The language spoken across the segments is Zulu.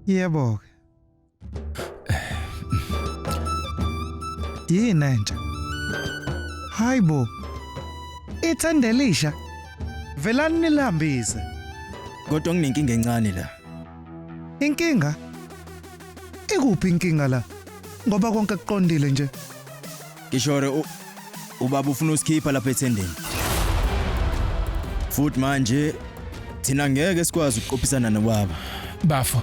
Yebo. Yini nje? Hayibo. Ithandelisha. Velani nilambise. Kodwa nginenkinga encane la. Inkinga? Ikuphi inkinga la? Ngoba konke kuqondile nje. Kishore ubaba ufuna usikhipha lapha ethendeni. Futhi manje thina ngeke sikwazi ukuqophisana nobaba. Bafo,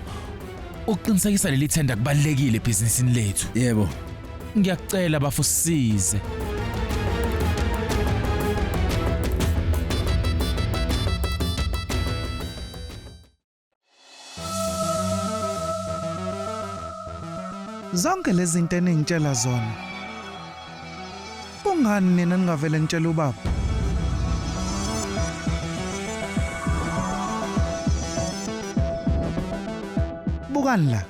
uqinisekisa leli thenda kubalekile ebhizinisini lethu. Yebo. Ngiyakucela bafo sisize. Zonke lezi zinto eningitshela zona. Kungani nina ningavele nitshela ubaba? Bukani la.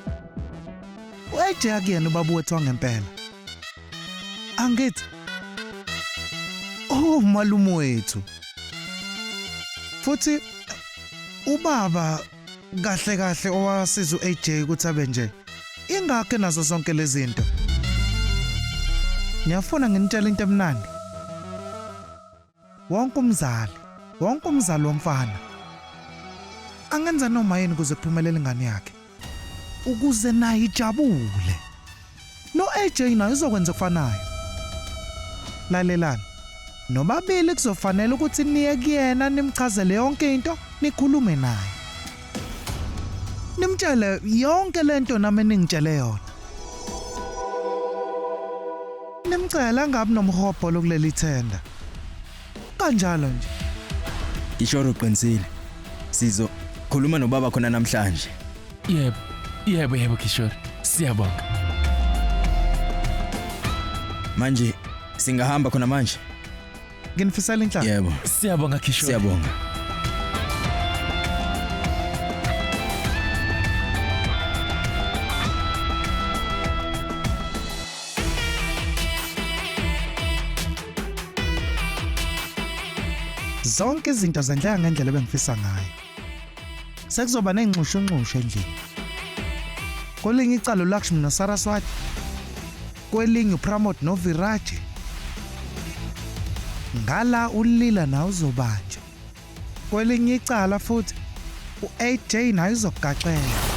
Uyaje akuyena ubaba wethu wangempela. Angithi. Oh malume wethu. Futhi ubaba kahle kahle owasiza uAJ ukuthi abe nje. Ingakho nazo zonke lezi zinto. Ngiyafuna nginitshela into emnandi. Wonke umzali womfana angenza noma yini ukuze kuphumelele ingane yakhe. Ukuze naye ijabule. No AJ naye uzokwenza kufanayo. Lalelani. Nobabili kuzofanele ukuthi niye kuyena nimchazele yonke into nikhulume naye. Nimtshele yonke lento nami ningitshele yona. Nimcela ngabe nomhobho lokuleli thenda. Kanjalo nje. Kishore uqinisile. Sizo khuluma nobaba khona namhlanje. Yebo Kishore. Siyabonga. Manje singahamba khona manje. Nginifisela inhlanhla. Yebo. Siyabonga Kishore. Siyabonga. Zonke izinto zendlela ngendlela ebengifisa ngayo. Sekuzoba nenxushunxushu endlini. Kwelinye icala uLakshmi noSaraswati. Kwelinye uPramod noViraji. Ngala ulila na uzobanjwa. Kwelinye icala futhi uAJ naye uzokugaxela.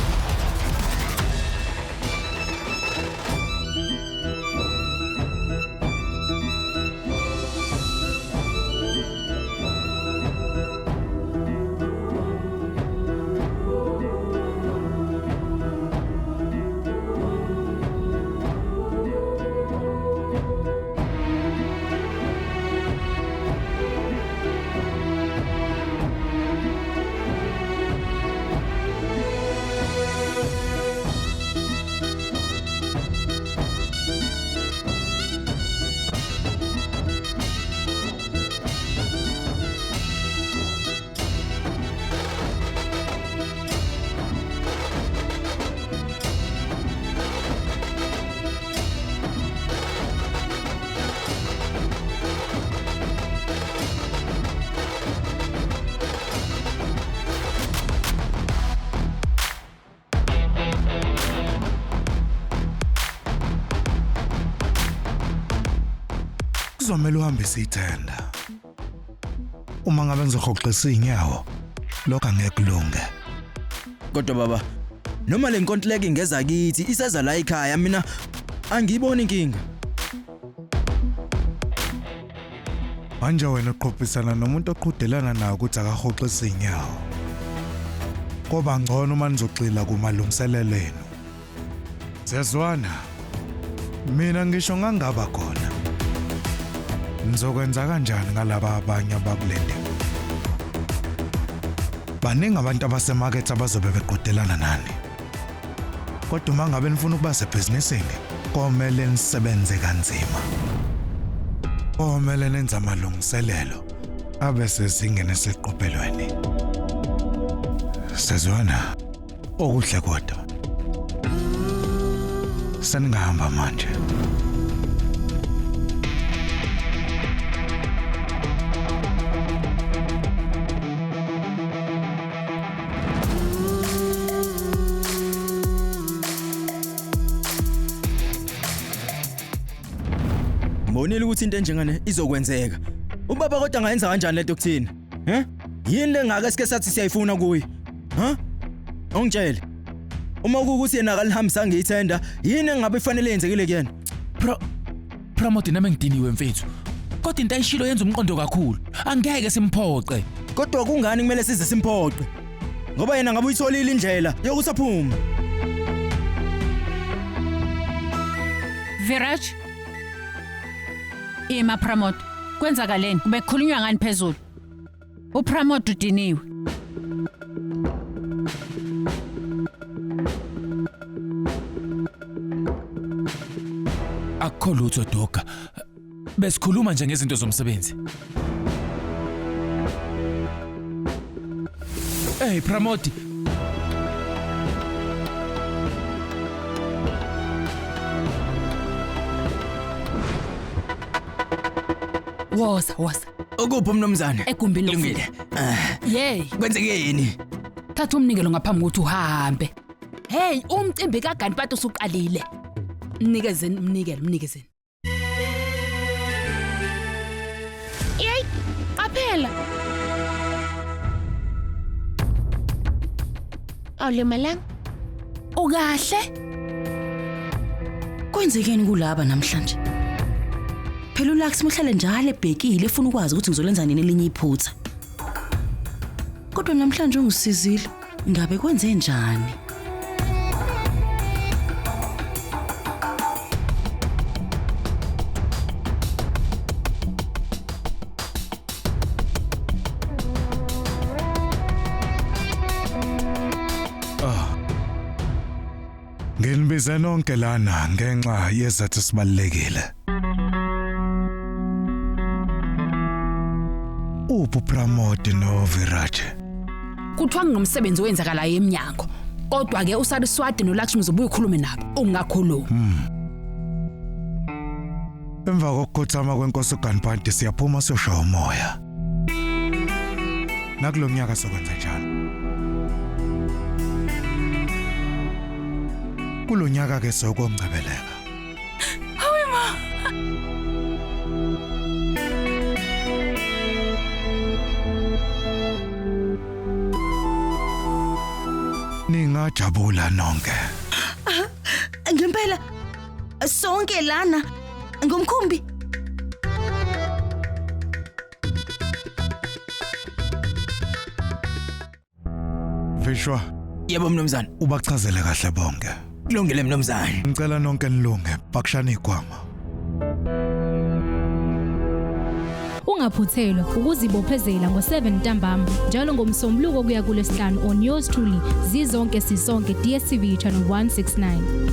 Kuzomela uhambise ithenda. Uma ngabe ngizohoxisa inyawo, lokho angeke kulunge. Kodwa baba, noma le nkontileka ingeza kithi iseza la ekhaya mina angiyiboni inkinga. Manje wena uqhophisana nomuntu oqhudelana nawe ukuthi akahoxisa inyawo. Koba ngcono uma nizoxila kumalungiselelo enu. Sezwana. Mina ngisho ngangaba khona. Nizokwenza kanjani ngalaba abanye abakulende? Baningi abantu abasemarket abazobe beqhudelana nani. Kodwa uma ngabe nifuna ukuba sebhizinisini, komele nisebenze kanzima. Komele nenze amalungiselelo abese singene esiqophelweni. Sezwana okuhle kodwa. Seningahamba manje. ngibonile ukuthi into enjengane izokwenzeka. Ubaba kodwa angayenza kanjani lento kuthina? Yini lengaka sike sathi siyayifuna kuye? Ongitshele. Uma ukuthi yena akalihambisa ngiyithenda, yini engabe ifanele yenzekile kuyena? Promote nami ngidiniwe mfethu. Kodwa into ayishilo yenza umqondo kakhulu. Angeke simphoqe. Kodwa kungani kumele size simphoqe? Ngoba yena ngabe uyitholile indlela yokuthi aphume. Viraj. Ima Pramod. Kwenzakaleni? Kube kukhulunywa ngani phezulu? UPramod udiniwe. Akukho lutho doga. Besikhuluma nje ngezinto zomsebenzi. Hey Pramod. Woza. Ukuphi mnumzane? Egumbini Lungile. Yey, Kwenzekeni? thatha umnikelo ngaphambi kokuthi uhambe. Hey, umcimbi kaGanpato usuqalile. Mnikezeni. Yey, qaphela. Awulimalanga? Ukahle? Kwenzekeni kulaba namhlanje? Phela uLux muhlale njalo ebhekile efuna ukwazi ukuthi ngizolenza nini elinye iphutha. Kodwa namhlanje ungisizile. Ngabe kwenze njani? Nginibize nonke lana ngenxa yezathu sibalekile. Pramod no Viraj. Kuthiwa ngomsebenzi wenzakalayo eminyango. Kodwa ke uSariswati noLakshmi uzobuya ukhulume nabo. Ungakhuluma. Emva kokukhothama kwenkosi uGanpati siyaphuma siyoshaya umoya. Nakulomnyaka sokwenza njalo. Kulonyaka ke sokomncebeleka. Hayi ma. Ningajabula nonke. Ngempela sonke lana ngomkhumbi. Vishwa, Yebo mnumzane. ubachazele kahle bonke. Kulungile mnumzane. Ngicela nonke nilunge, bakshana igwama. Ungaphuthelwa ukuzibophezela ngo7 ntambama njalo ngomsombuluko kuya kuLesihlanu on News Truly zizonke sisonke DStv channel 169.